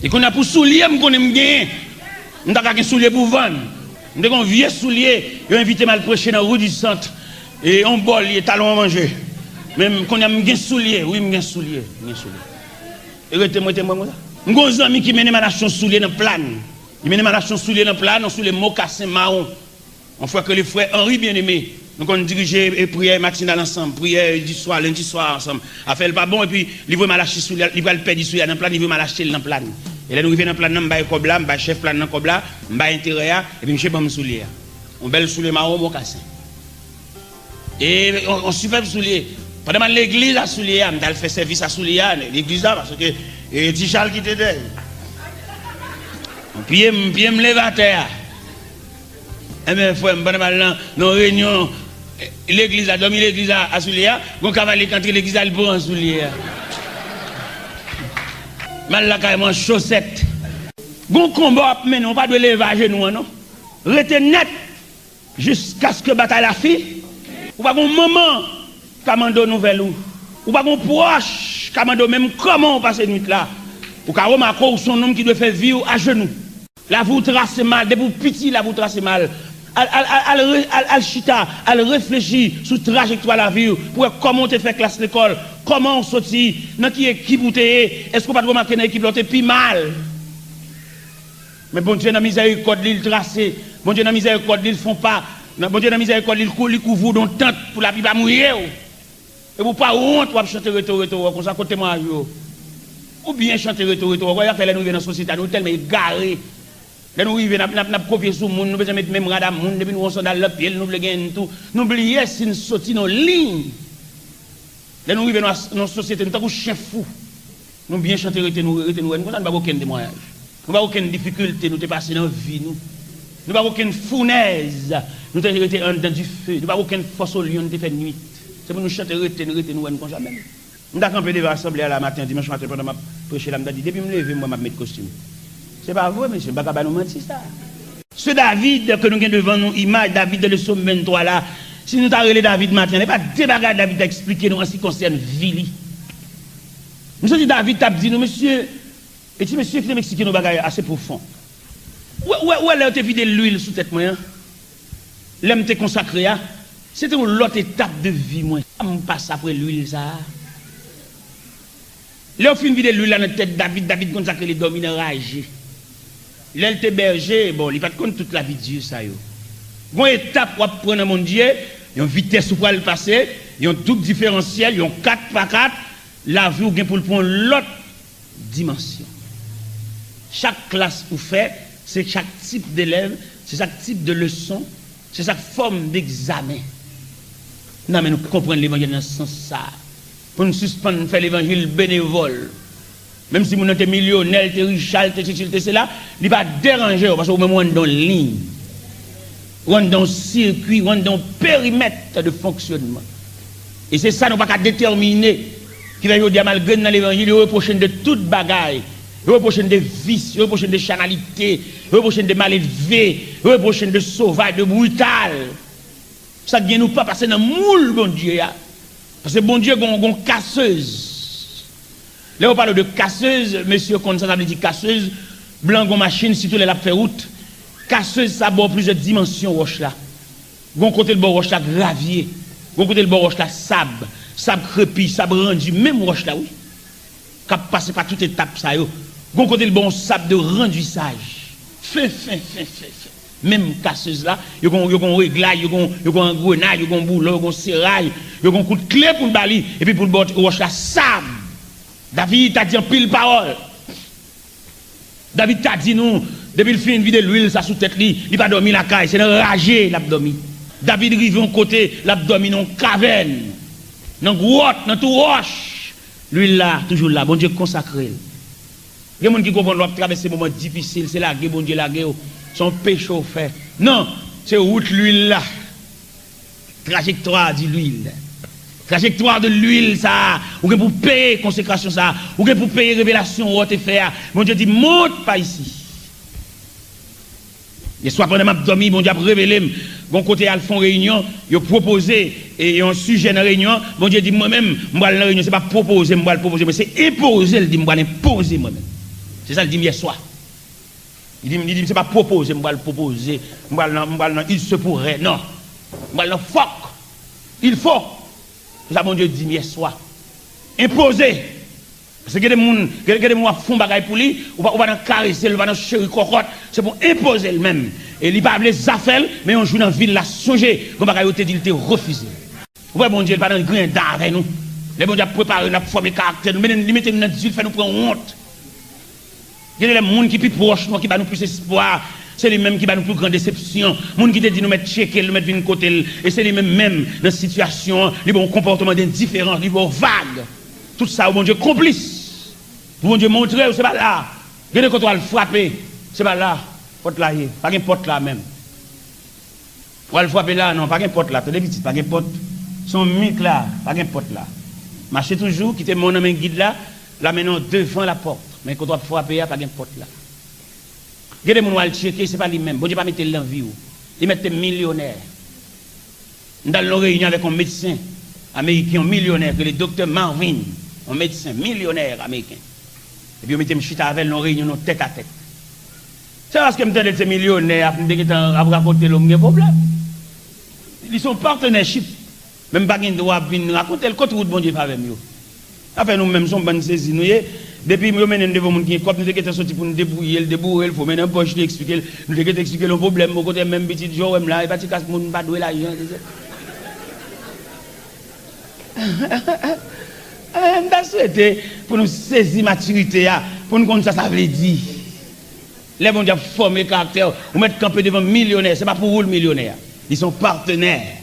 Et qu'on a pour soulier, on connaît gagner. On a un soulier pour vendre. On a un vieux soulier, il a invité mal prêcher dans la rue du centre. Et on bol, il est talon à manger. Même qu'on a un soulier, oui, un soulier. Et retenez-moi, on a un ami qui mène ma nation soulier dans le plan. Il mène ma nation soulier dans le plan, sur les mocassins marron. On voit que les frères Henri bien-aimé. Donc on dirigeait et prière matinale ensemble, prière du soir, lundi soir ensemble. A fait le pas bon et puis il veut malacher sous il va le perdre sous dans le plan, il veut malacher dans le plan. Et là nous arrivons dans le plan, on va cobla, on va chef plan dans cobla, on va intérieur et puis monsieur bam soulier. On belle soulier marron mocassin. Et on superbe soulier. Pendant l'église à soulier, on a fait service à soulier l'église là parce que et petit Charles qui t'aide. Puis me lever à terre. Eh bien, frère, dans la réunion, l'église a dormi, l'église a soulier, on cavalier quand l'église a le bon soulier. Mal la carrément chaussette. Bon combat, mais non, pas de lever à genoux, non. Restez net jusqu'à ce que bataille la fille. Ou pas un moment, commando nouvelle ou pas un proche, commando même comment on passe cette nuit là. Ou qu'à remarquer son homme qui doit faire vivre à genoux. La vous trace mal, depuis petit, la vous trace mal. Al chita, al réfléchir sur la trajectoire de la vie, pour comment tu fais classe l'école, comment on sortit, dans qui équipe où tu es, est-ce qu'on va te remarquer dans l'équipe là, tu plus mal. Mais bon Dieu, dans la miséricorde, il tracé, bon Dieu, dans la miséricorde, ils font pas, bon Dieu, dans la miséricorde, il couvre dans tente pour la vie pas mourir. Et vous pas honte, vous chanter retour, comme ça, côté moi, ou bien chanter retour, vous voyez, faire nous dans la société, nous tellement égarés. Là nous vivons, nous copier sur le monde, nous besoin mettre même radar monde, depuis nous sommes dans le pied, nous voulons tout. Nous oublions si nous sortons nos lignes. Là nous vivons dans une société, nous sommes chef fou. Nous bien chanter, nous n'avons pas aucun témoignage. Nous n'avons aucune difficulté, nous sommes passés dans la vie. Nous n'avons aucune fournaise, nous sommes été en dedans du feu. Nous n'avons aucune force au lion, nous sommes fait nuit. C'est pour nous chanter, nous comme jamais. Nous avons campé devant l'assemblée à la matin, dimanche matin, pendant ma prêcher, je me dis, depuis que je me lève, moi, je vais mettre costume. C'est pas vrai, monsieur, je ne vais pas nous mentir ça. Ce David que nous avons devant nous, image David de le psaume 23 là, si nous avons David maintenant, il n'y a pas de bagages David à expliquer nous en ce qui concerne Vili. Nous avons dit David a dit nous, monsieur, et si monsieur qui m'explique nos bagages assez profonds. Où est-ce que tu vidé l'huile sous tête moi? L'homme te consacré, c'était une autre étape de vie, moi. On passe après l'huile ça. Là, on finit de l'huile dans notre tête, David consacré les dominants ragés. L'elle te berger, bon, il n'y a pas de compte toute la vie de Dieu, ça. Une étape pour prendre mon Dieu, il y a une vitesse pour le passer, il y a un double différentiel, il y a un 4x4, la vie ou pour le prendre l'autre dimension. Chaque classe vous fait, c'est chaque type d'élève, c'est chaque type de leçon, c'est chaque forme d'examen. Non, mais nous comprenons l'évangile dans ce sens ça. Pour nous suspendre, faire l'évangile bénévole. Même si vous êtes millionnaire, vous êtes riche, c'est là, il ne va pas déranger parce que vous êtes dans la ligne. Vous êtes dans le circuit, vous êtes dans le périmètre de fonctionnement. Et c'est ça, nous ne pouvons pas déterminer qui va dire malgré dans l'évangile, il reproche de toute bagaille. Il reproche de vices, il reproche de chanalité, il reproche de mal élevé, il reproche de sauvage, de brutal. Ça ne nous pas passer dans le moule, bon Dieu. Parce que bon Dieu, il y a une casseuse. Là, on parle de casseuse, monsieur, quand ça veut dire casseuse, blanc, une machine, si tout les la fait route. Casseuse, ça a plusieurs dimensions, roche là. Gon côté le bord roche là, gravier. Gon côté le bord roche là, sable. Sable crépi, sable rendu, même roche là, oui. Cap passer par toute étape, ça, yo. Gon côté le bon sable de renduissage. Fin. Même casseuse là, il y a un réglage, il y a un grenade, il y a un boulot, il y a un serrail, il y a un coup de clé pour le bali, et puis pour le bord roche là, sable. David t'a dit en pile parole. David t'a dit nous, depuis le fin de l'huile, ça sous tête, il va dormir la caille, c'est enragé l'abdomen. David rive en côté, l'abdomen dans caverne, dans grotte, dans tout roche. L'huile là, toujours là, bon Dieu consacré. Il y a des gens qui comprennent qu'on traverser des moments difficiles, c'est là, bon Dieu, la guerre, son péché au fait. Non, c'est route l'huile là. Trajectoire de l'huile. Trajectoire de l'huile, ça, ou que pour payer consécration, ça, ou que pour payer révélation, ou te faire. Mon Dieu dit, monte pas ici. Et soit pendant ma dormi, mon Dieu a révélé, bon côté à fond réunion, il a proposé, et un sujet dans la réunion, mon Dieu dit, moi-même, moi, la réunion, c'est pas proposer, moi, le proposer, mais c'est imposer, il dit, moi, l'imposer moi-même. C'est ça le dit hier soir. Il dit c'est pas proposer, moi le proposer, moi il se pourrait, non. Moi le fuck. Il faut. C'est ça mon Dieu dit hier soir. Imposer. Parce que des gens font bagaille pour lui, ou va caresser, ou va chérir cocotte, c'est pour imposer le même. Et il pas les affaires, mais on joue dans la ville la songer, comme bagaille te dit il te refusé. Vous voyez mon Dieu, il pas dans le grain d'art avec nous. Les bon Dieu préparé, nous formé caractère, nous mettons dans notre ville, fait nous prendre honte. Il y a des gens qui sont plus proches, qui va nous plus espoir. C'est lui-même qui va nous plus grande déception. Les gens qui te dit nous mettre checker, nous mettre une côté. Et c'est lui-même dans la situation, les bons comportements d'indifférence, les bons vagues. Tout ça, au bon Dieu, complice. Bon Dieu, montrer, c'est pas là. Regardez quand on va le frapper, c'est pas là. Porte là, pas qu'un porte là même. On va le frapper là, non, pas qu'un porte là. T'as des petits, pas qu'un porte. Son mic là, pas qu'un porte là. Marchez toujours, quittez mon homme guide là, là maintenant devant la porte. Mais quand on va frapper, pas qu'un porte là. Regardez mon le checker, c'est pas lui-même. Bon Dieu, pas mettre l'envie. Il met des millionnaires. Dans la réunion avec un médecin américain millionnaire, que le docteur Marvin, un médecin millionnaire américain. Et puis, on mettait chita avec nos réunions tête à tête. C'est parce que je me dis ces millionnaires, à raconter l'homme, problème. Ils sont partenariat. Même pas de droit de raconter le côté de bon Dieu avec nous. Après, nous-mêmes sommes bonnes saisies. Depuis que nous menons devant mon qui comme nous sommes sortis pour nous débrouiller, il faut maintenant poche expliquer, nous devons expliquer le problème, au côté même petit jour, là, et pas de casse, mon pas doué là. Je souhaité pour nous saisir maturité, pour nous comprendre ça veut dire. Les gens qui ont formé caractère, ou mettre camper devant millionnaires, ce n'est pas pour vous le millionnaire. Ils sont partenaires.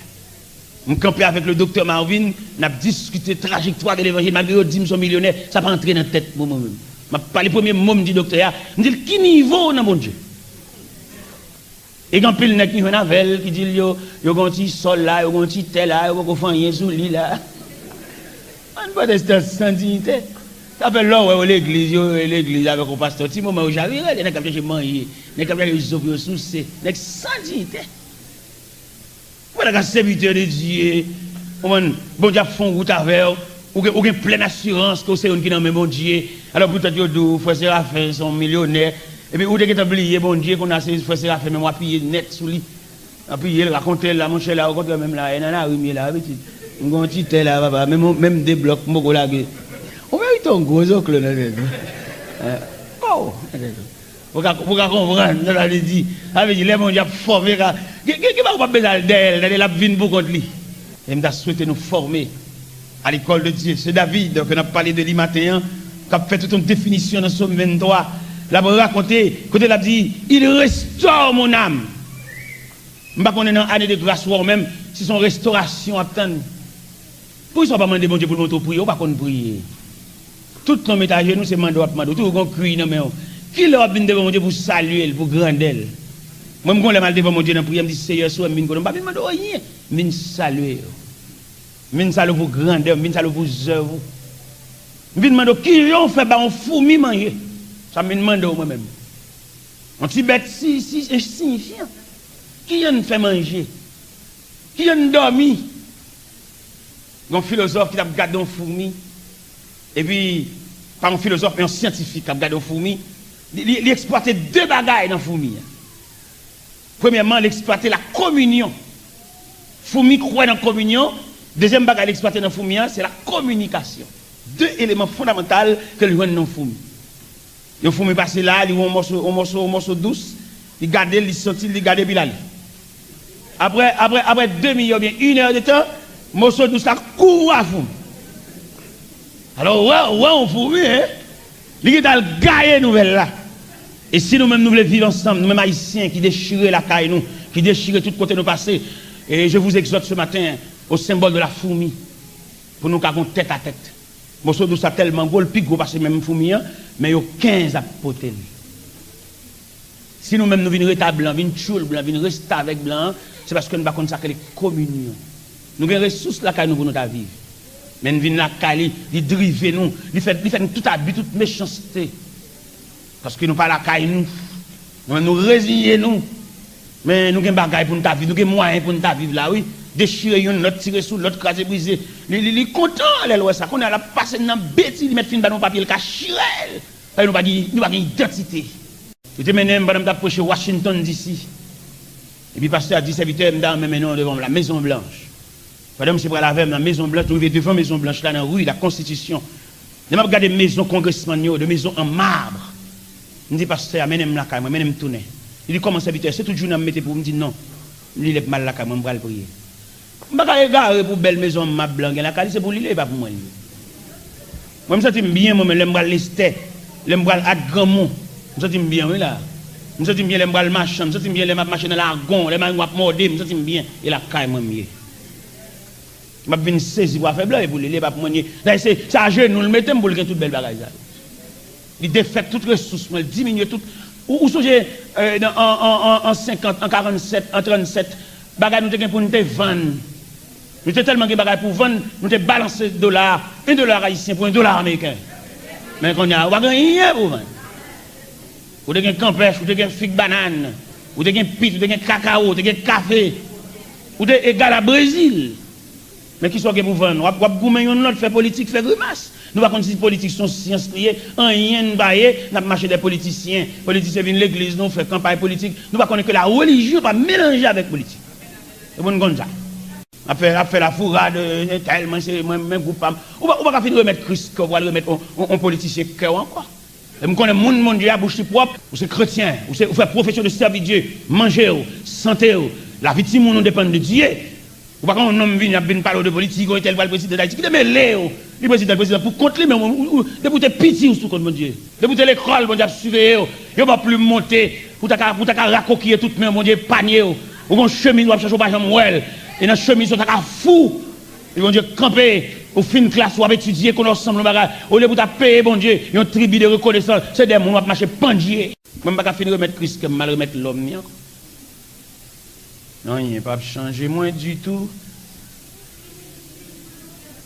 Je campé avec le docteur Marvin, on a discuté la trajectoire de l'évangile, malgré que je suis millionnaire, ça va entrer dans la tête moi-même. Je ne pas les premiers mots du docteur, je dis qui niveau dans mon Dieu. Et quand il y a qui avec qui dit yo un petit sol là, yo un petit tel là, yo pas rien sous lit là. On pas de sans dignité. Ça fait là où l'église avec le pasteur, petit moment où j'arrive, les nèg capté manger, les capté sauver sous c'est, nèg sans dignité. Voilà que serviteur de Dieu, bon Dieu font route avec ou une pleine assurance que c'est un qui dans même bon Dieu. Alors peut-être que frère Séraphin sont millionnaires. Et puis, où est-ce que tu as oublié, bon Dieu, qu'on a ces frères Séraphin, mais moi, piller net sous lui. Puis, il raconte là, mon cher là, raconte même là, il y en a oui, là, petit. Un petit tel là, papa, même des blocs, mon gars là. On va y ton gros oncle là. Oh, vous comprendre, ça veut dire, avec les mon Dieu formé, qui va pas besoin d'elle, la vie pour contre lui. Et je souhaite nous former à l'école de Dieu. C'est David, qu'on a parlé de lui matin, qui a fait toute une définition dans Somme 23. La raconté, côté l'a dit, il restaure mon âme. Je ne sais pas qu'on est dans l'année de grâce ou même si son restauration attend. Pourquoi ils ne sont pas demandé bon Dieu pour nous prier ou pas qu'on prie? Tout le monde à genoux, c'est mando. Tout le monde crie dans mes qui leur vient devant mon Dieu pour saluer, pour grandir? Moi, je me mal devant mon Dieu dans la prière, je me dis, Seigneur, sois je ne vais pas demander rien. Je me saluer. Je me saluer pour grandir, je me saluer pour œuvres. Je me demande qui ont fait un fourmi manger. Ça me demande moi-même. Un petit bête si insignifiant. Qui en fait manger? Qui en dormi? Un philosophe qui a gardé un fourmi. Et puis, pas un philosophe, mais un scientifique qui a gardé un fourmi. Il exploitait deux bagailles dans le fourmi. Premièrement, il exploitait la communion. Fourmi croit dans la communion. Deuxième bagaille qu'il exploitait dans le fourmi, c'est la communication. Deux éléments fondamentaux que le dans le fourmi. Il faut me passer là, il y a un morceau douce, il garde, il sortit, il garde, puis là. Après 2 millions, bien 1 heure de temps, le morceau douce là court à fond. Alors, ouais, on fourmi, hein? Il est dans le gagne nouvelle là. Et si nous-mêmes nous voulons vivre ensemble, nous-mêmes haïtiens qui déchirent la caille, nous, qui déchirent tout côté de nos passés, et je vous exhorte ce matin au symbole de la fourmi, pour nous avons tête à tête. Morceau douce a tellement gros, le plus gros parce que même fourmi, mais il y a 15 à poter. Si nous-mêmes nous venons rester blanc, venons choule blanc, venons rester avec blanc, c'est parce que nous ne pouvons pas consacrer les communions. Nous avons des ressources là nous pour nous vivre. Mais nous venons là, ils drivent nous, ils font tout abus, toute méchanceté. Parce que nous pas la caille nous résignons nous. Mais nous avons des bagages pour nous vivre, nous avons des moyens pour nous vivre là, oui. Déchirer une, l'autre tirer sous, l'autre craser, briser. Il est content, ça. Qu'on a passé dans bêtise, il met fin dans nos papiers, le cachirel. Nous n'avons pas d'identité. J'étais mené, madame, d'approcher Washington DC. Et puis, pasteur a dit, serviteur, madame, maintenant devant la Maison Blanche. Madame, c'est pour la veille, la Maison Blanche, nous devant la Maison Blanche, là, dans la rue, la Constitution. Je vais regarder des maisons congressman, des maisons en marbre. Je dis, pasteur, amenez-moi la caille, amenez-moi tourner. Il dit, comment serviteur, c'est tout le jour, je me pour me dire non. Il est mal la caille, je vais le prier. Je ne vais pas regarder pour belle maison, ma blanche, la caille, c'est pour lui, pas pour moi. Moi, je me sens bien, moi, je vais l'ester, je vais être grand mot. Je me sens bien, oui, là. Je me sens bien, je vais le machin, je me sens bien, je vais marcher dans l'argon, je vais morder, je me sens bien, et la caille, moi, mieux. Je vais saisir pour faire blanc, pour lui, pas pour moi. C'est à genoux, le mettez pour le toute belle bagage. Il défait toutes les ressources, il diminue tout. Ou songez en 50, en 47, en 37, bagage nous avons pour nous vendre. Nous avons tellement de bagages pour vendre, nous avons balancé $1 haïtien pour $1 américain. Mais quand on a rien pour vendre. Vous avez un campèche, vous avez un figue banane, vous avez un pit, vous avez un cacao, vous avez un café, vous avez égal à Brésil. Mais qui sont pour vendre? Vous avez un autre fait politique, fait grimace. Nous ne si les politiques sont sciences liées, rien ne bailler, nous avons marché des politiciens. Les politiciens viennent de l'église, nous faisons campagne politique. Nous ne connaissons que la religion, pas mélanger avec la politique. C'est bon comme ça. Après la fourrade, tellement, c'est même groupe. On va pas finir de remettre Christ, on va remettre un politicien cœur encore. Vous connaissez le monde Dieu à bouche propre, vous êtes chrétien, vous faites profession de servir Dieu, manger, santé, la vie de tout le monde dépend de Dieu. Vous ne pouvez pas un homme venir parler de politique, ou tel le président d'Haïti, qui est Léo, le président pour contre lui, mais depuis tes pitié sous contre mon Dieu. Depuis tes l'école, mon Dieu, surveiller, il ne va plus monter, pour racoquiller tout le monde, mon Dieu, panier, ou un chemin, ou chercher au bas Jean-Mouel, et dans le chemin, ils sont fou, ils vont Dieu camper, au fin de classe, ou étudier, qu'on ensemble, au lieu de payer, mon Dieu, ils ont une tribu de reconnaissance, c'est des gens qui marchent pendier. Je ne vais pas finir de remettre Christ, comme mal remettre l'homme. Non, il n'est pas changé moins du tout.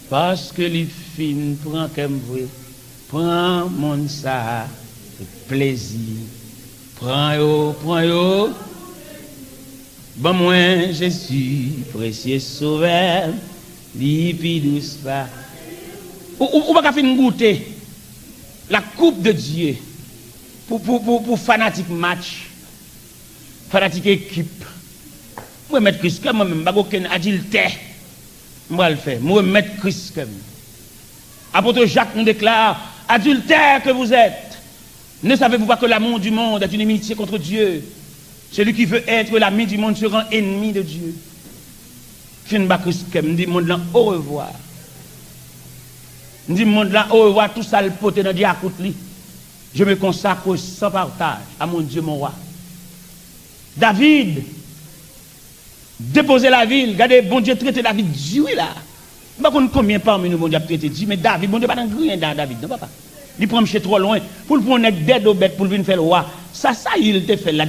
Parce que les filles prennent comme vous, prends mon ça, plaisir. Prends yo. Bon, moi, je suis précieux sauveur, lipi douce pas. Ou pas finir goûter la coupe de Dieu pour fanatique match, fanatique équipe. Moi, mettre Christ comme moi-même, pas aucun adultère. Moi, le faire. Moi, mettre Christ comme. Apôtre Jacques nous déclare, adultère que vous êtes, ne savez-vous pas que l'amour du monde est une inimitié contre Dieu? Celui qui veut être l'ami du monde sera ennemi de Dieu. Fin de Christ comme, dit monde là, au revoir. Dit monde là, au revoir, tout ça le poté dans diacoute. Je me consacre sans partage à mon Dieu, mon roi. David, déposer la ville, regardez, bon Dieu traiter la vie de Dieu là. Je ne sais pas combien parmi nous, bon Dieu, traiter Dieu, mais David, bon Dieu, pas dans rien dans David, non, papa. Il prend chez trop loin, pour le prendre des bêtes pour venir faire le roi. Ça, il te fait là.